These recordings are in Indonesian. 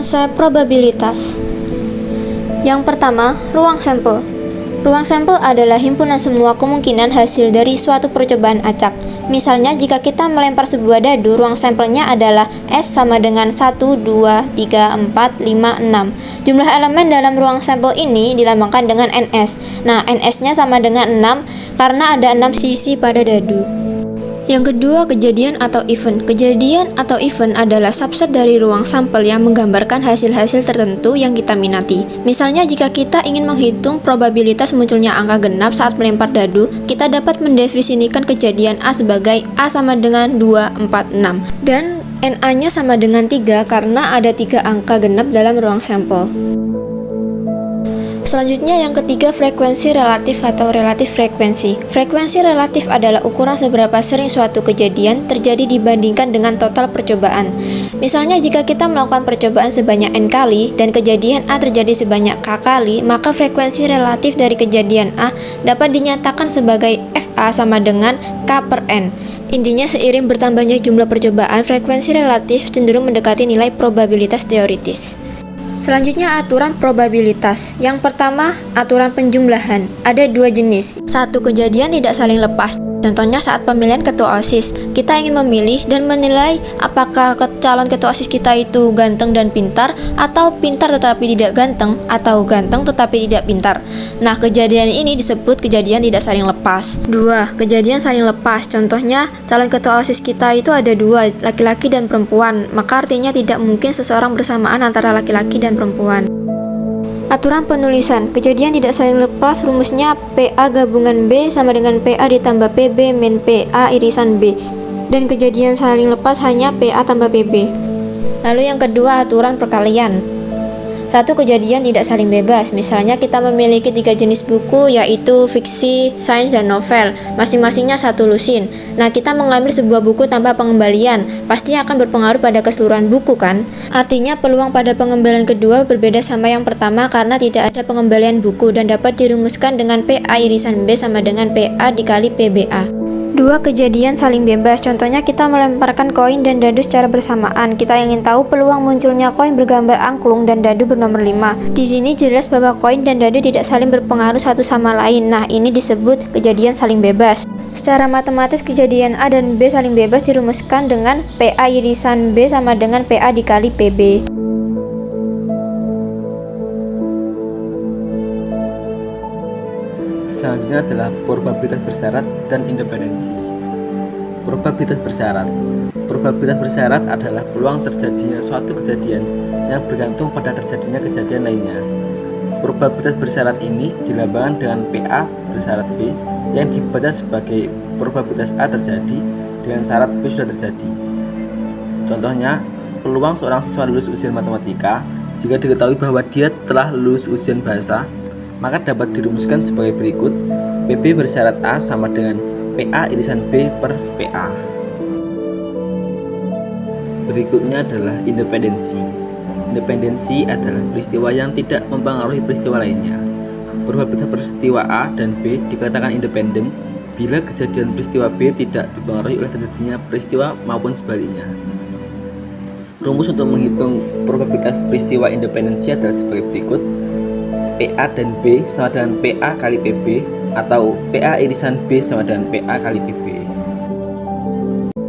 Konsep probabilitas. Yang pertama, ruang sampel. Ruang sampel adalah himpunan semua kemungkinan hasil dari suatu percobaan acak. Misalnya, jika kita melempar sebuah dadu, ruang sampelnya adalah S sama dengan 1, 2, 3, 4, 5, 6. Jumlah elemen dalam ruang sampel ini dilambangkan dengan NS. Nah, NS-nya sama dengan 6 karena ada 6 sisi pada dadu. Yang kedua, kejadian atau event. Kejadian atau event adalah subset dari ruang sampel yang menggambarkan hasil-hasil tertentu yang kita minati. Misalnya, jika kita ingin menghitung probabilitas munculnya angka genap saat melempar dadu, kita dapat mendefinisikan kejadian A sebagai A sama dengan 2, 4, 6. Dan NA-nya sama dengan 3 karena ada 3 angka genap dalam ruang sampel. Selanjutnya yang ketiga, frekuensi relatif atau relatif frekuensi. Frekuensi relatif adalah ukuran seberapa sering suatu kejadian terjadi dibandingkan dengan total percobaan. Misalnya, jika kita melakukan percobaan sebanyak N kali dan kejadian A terjadi sebanyak K kali, maka frekuensi relatif dari kejadian A dapat dinyatakan sebagai FA sama dengan K per N. Intinya, seiring bertambahnya jumlah percobaan, frekuensi relatif cenderung mendekati nilai probabilitas teoritis. Selanjutnya, aturan probabilitas. Yang pertama, aturan penjumlahan. Ada 2 jenis. Satu, kejadian tidak saling lepas. Contohnya saat pemilihan ketua OSIS, kita ingin memilih dan menilai apakah calon ketua OSIS kita itu ganteng dan pintar, atau pintar tetapi tidak ganteng, atau ganteng tetapi tidak pintar. Nah, kejadian ini disebut kejadian tidak saling lepas. 2. Kejadian saling lepas. Contohnya, calon ketua OSIS kita itu ada 2, laki-laki dan perempuan, maka artinya tidak mungkin seseorang bersamaan antara laki-laki dan perempuan. Aturan penulisan. Kejadian tidak saling lepas rumusnya PA gabungan B sama dengan PA ditambah PB min PA irisan B. Dan kejadian saling lepas hanya PA tambah PB. Lalu yang kedua, aturan perkalian. Satu, kejadian tidak saling bebas. Misalnya kita memiliki 3 jenis buku, yaitu fiksi, sains, dan novel. Masing-masingnya 1 lusin. Nah, kita mengambil sebuah buku tanpa pengembalian. Pasti akan berpengaruh pada keseluruhan buku, kan? Artinya peluang pada pengembalian kedua berbeda sama yang pertama karena tidak ada pengembalian buku dan dapat dirumuskan dengan PA irisan B sama dengan PA dikali PBA. 2, kejadian saling bebas. Contohnya kita melemparkan koin dan dadu secara bersamaan. Kita ingin tahu peluang munculnya koin bergambar angklung dan dadu bernomor 5. Di sini jelas bahwa koin dan dadu tidak saling berpengaruh satu sama lain. Nah, ini disebut kejadian saling bebas. Secara matematis, kejadian A dan B saling bebas dirumuskan dengan PA irisan B sama dengan PA dikali PB. Selanjutnya adalah probabilitas bersyarat dan independensi. Probabilitas bersyarat. Probabilitas bersyarat adalah peluang terjadinya suatu kejadian yang bergantung pada terjadinya kejadian lainnya. Probabilitas bersyarat ini dilambangkan dengan PA bersyarat B yang dibaca sebagai probabilitas A terjadi dengan syarat B sudah terjadi. Contohnya, peluang seorang siswa lulus ujian matematika jika diketahui bahwa dia telah lulus ujian bahasa, maka dapat dirumuskan sebagai berikut. PB bersyarat A sama dengan PA irisan B per PA. Berikutnya adalah independensi. Independensi adalah peristiwa yang tidak mempengaruhi peristiwa lainnya. Probabilitas peristiwa A dan B dikatakan independen bila kejadian peristiwa B tidak dipengaruhi oleh terjadinya peristiwa maupun sebaliknya. Rumus untuk menghitung probabilitas peristiwa independensi adalah sebagai berikut. PA dan B sama dengan PA kali PB atau PA irisan B sama dengan PA kali PB.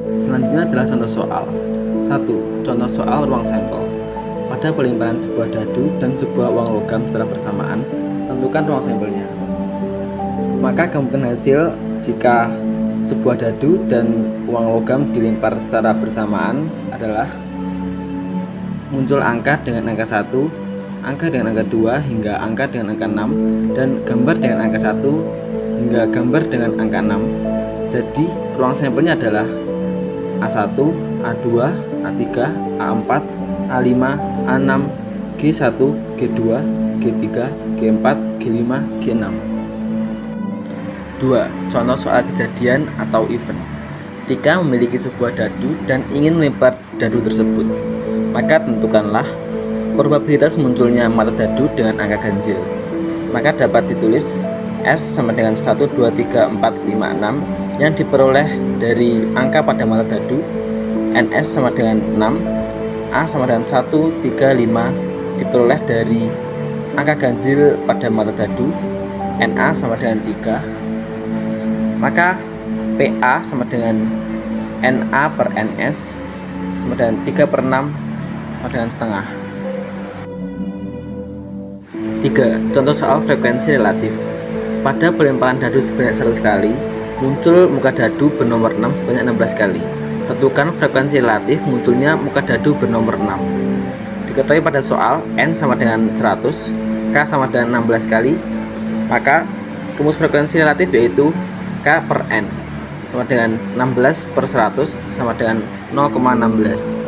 Selanjutnya adalah contoh soal. 1. Contoh soal ruang sampel. Pada pelemparan sebuah dadu dan sebuah uang logam secara bersamaan, tentukan ruang sampelnya. Maka kemungkinan hasil jika sebuah dadu dan uang logam dilempar secara bersamaan adalah muncul angka dengan angka 1, angka dengan angka 2 hingga angka dengan angka 6, dan gambar dengan angka 1 hingga gambar dengan angka 6. Jadi ruang sampelnya adalah A1, A2, A3, A4, A5, A6, G1, G2, G3, G4, G5, G6. 2. Contoh soal kejadian atau event. Ketika memiliki sebuah dadu dan ingin melempar dadu tersebut, maka tentukanlah probabilitas munculnya mata dadu dengan angka ganjil. Maka dapat ditulis S sama dengan 1, 2, 3, 4, 5, 6 yang diperoleh dari angka pada mata dadu. NS sama dengan 6, A sama dengan 1, 3, 5 diperoleh dari angka ganjil pada mata dadu NA sama dengan 3, maka PA sama dengan NA per NS sama dengan 3 per 6 sama dengan setengah. 3. Contoh soal frekuensi relatif. Pada pelemparan dadu sebanyak 100 kali, muncul muka dadu bernomor 6 sebanyak 16 kali. Tentukan frekuensi relatif munculnya muka dadu bernomor 6. Diketahui pada soal N sama dengan 100, K sama dengan 16 kali, maka rumus frekuensi relatif yaitu K per N sama dengan 16 per 100 sama dengan 0,16.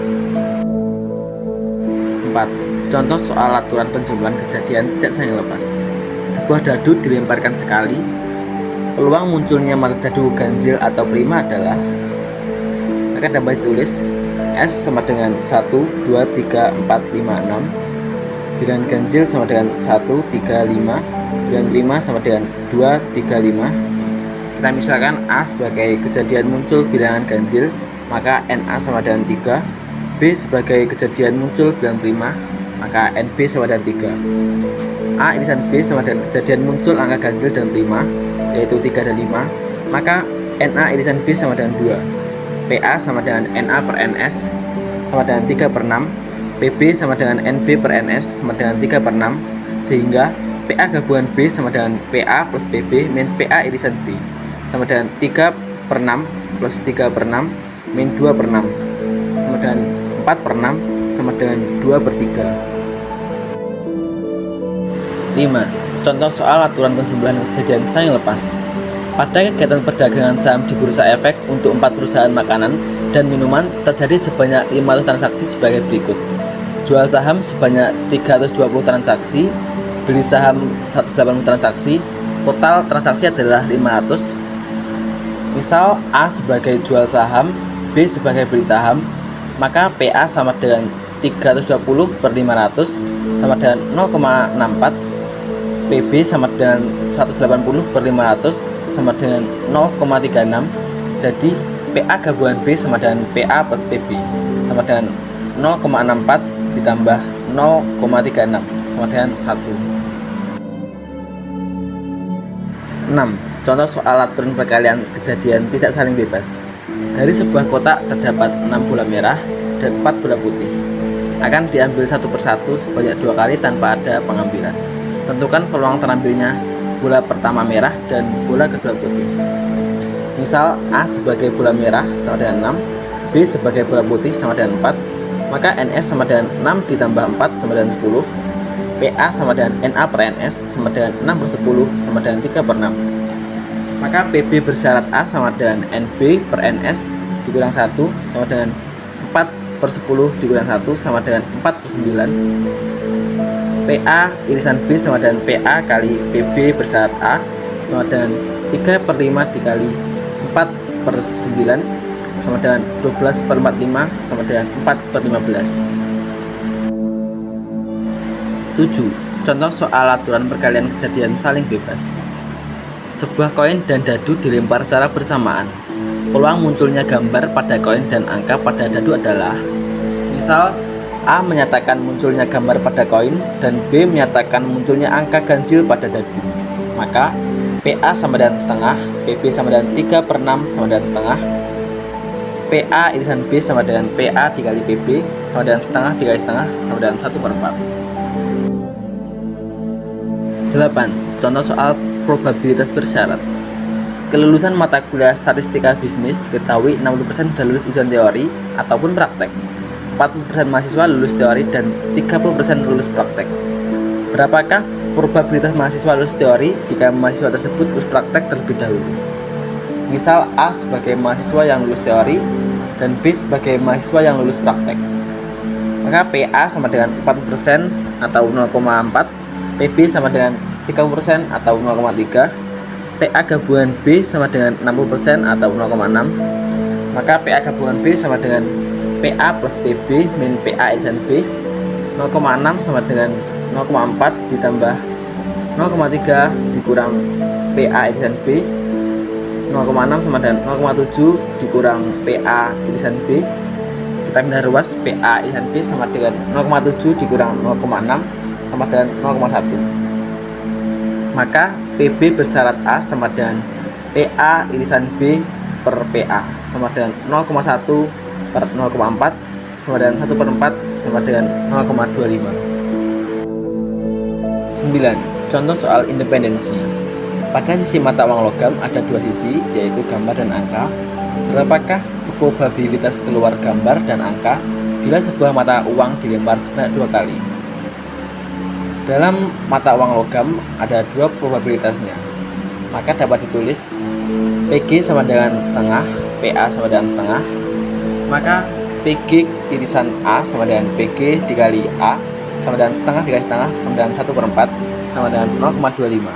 4. Contoh soal aturan penjumlahan kejadian tidak saling lepas. Sebuah dadu dilemparkan sekali, peluang munculnya mata dadu ganjil atau prima adalah, maka dapat ditulis S sama dengan 1, 2, 3, 4, 5, 6. Bilangan ganjil sama dengan 1, 3, 5. Bilangan prima sama dengan 2, 3, 5. Kita misalkan A sebagai kejadian muncul bilangan ganjil, maka NA sama dengan 3. B sebagai kejadian muncul bilangan prima, maka NB sama dengan 3. A irisan B sama dengan kejadian muncul angka ganjil dan prima, yaitu 3 dan 5, maka NA irisan B sama dengan 2. PA sama dengan NA per NS sama dengan 3 per 6, PB sama dengan NB per NS sama dengan 3 per 6, sehingga PA gabungan B sama dengan PA plus PB min PA irisan B sama dengan 3 per 6 plus 3 per 6 min 2 per 6 sama dengan 4 per 6 sama dengan 2 per 3. 5. Contoh soal aturan penjumlahan kejadian saling lepas. Pada kegiatan perdagangan saham di Bursa Efek untuk 4 perusahaan makanan dan minuman terjadi sebanyak 500 transaksi sebagai berikut. Jual saham sebanyak 320 transaksi, beli saham 180 transaksi, total transaksi adalah 500. Misal A sebagai jual saham, B sebagai beli saham, maka PA sama dengan 320 per 500 sama dengan 0,64, PB sama dengan 180 per 500 sama dengan 0,36. Jadi PA gabungan B sama dengan PA plus PB sama dengan 0,64 ditambah 0,36 sama dengan 1. 6. Contoh soal aturan perkalian kejadian tidak saling bebas. Dari sebuah kotak terdapat 6 bola merah dan 4 bola putih. Akan diambil satu persatu sebanyak 2 kali tanpa ada pengambilan. Tentukan peluang terambilnya bola pertama merah dan bola kedua putih. Misal A sebagai bola merah sama dengan 6, B sebagai bola putih sama dengan 4, maka NS sama dengan 6 ditambah 4 sama dengan 10, PA sama dengan NA per NS sama dengan 6 per 10 sama dengan 3 per 6. Maka PB bersyarat A sama dengan NB per NS dikurang 1 sama dengan 4 per 10 dikurang 1 sama dengan 4 per 9. PA irisan B sama dengan PA kali PB bersyarat A sama dengan 3 per 5 dikali 4 per 9 sama dengan 12 per 45 sama dengan 4 per 15. 7. Contoh soal aturan perkalian kejadian saling bebas. Sebuah koin dan dadu dilempar secara bersamaan. Peluang munculnya gambar pada koin dan angka pada dadu adalah, misal A menyatakan munculnya gambar pada koin dan B menyatakan munculnya angka ganjil pada dadu. Maka PA sama dengan setengah, PB sama dengan 3 per 6 sama dengan setengah, PA irisan B sama dengan PA dikali PB sama dengan setengah dikali setengah sama dengan 1 per 4. 8. Contoh soal probabilitas bersyarat. Kelulusan mata kuliah statistika bisnis diketahui 60% sudah lulus ujian teori ataupun praktek. 40% mahasiswa lulus teori dan 30% lulus praktek. Berapakah probabilitas mahasiswa lulus teori jika mahasiswa tersebut lulus praktek terlebih dahulu? Misal A sebagai mahasiswa yang lulus teori dan B sebagai mahasiswa yang lulus praktek. Maka PA sama dengan 40% atau 0,4, PB sama dengan 30% atau 0,3, PA gabungan B sama dengan 60% atau 0,6. Maka PA gabungan B sama dengan PA plus PB min PA irisan B, 0,6 sama dengan 0,4 ditambah 0,3 dikurang PA irisan B, 0,6 sama dengan 0,7 dikurang PA irisan B. Rektangular ruas PA irisan B sama dengan 0,7 dikurang 0,6 sama dengan 0,1. Maka PB bersyarat A sama dengan PA irisan B per PA sama dengan 0,1 per 0,4 sama dengan 1/4 sama dengan 0,25. 9. Contoh soal independensi. Pada sisi mata uang logam ada dua sisi, yaitu gambar dan angka. Berapakah probabilitas keluar gambar dan angka bila sebuah mata uang dilempar sebanyak 2 kali? Dalam mata uang logam ada dua probabilitasnya, maka dapat ditulis PG sama dengan setengah, PA sama dengan setengah. Maka PG irisan A sama dengan PG dikali A sama dengan setengah dikali setengah sama dengan 1/4 sama dengan 0,25.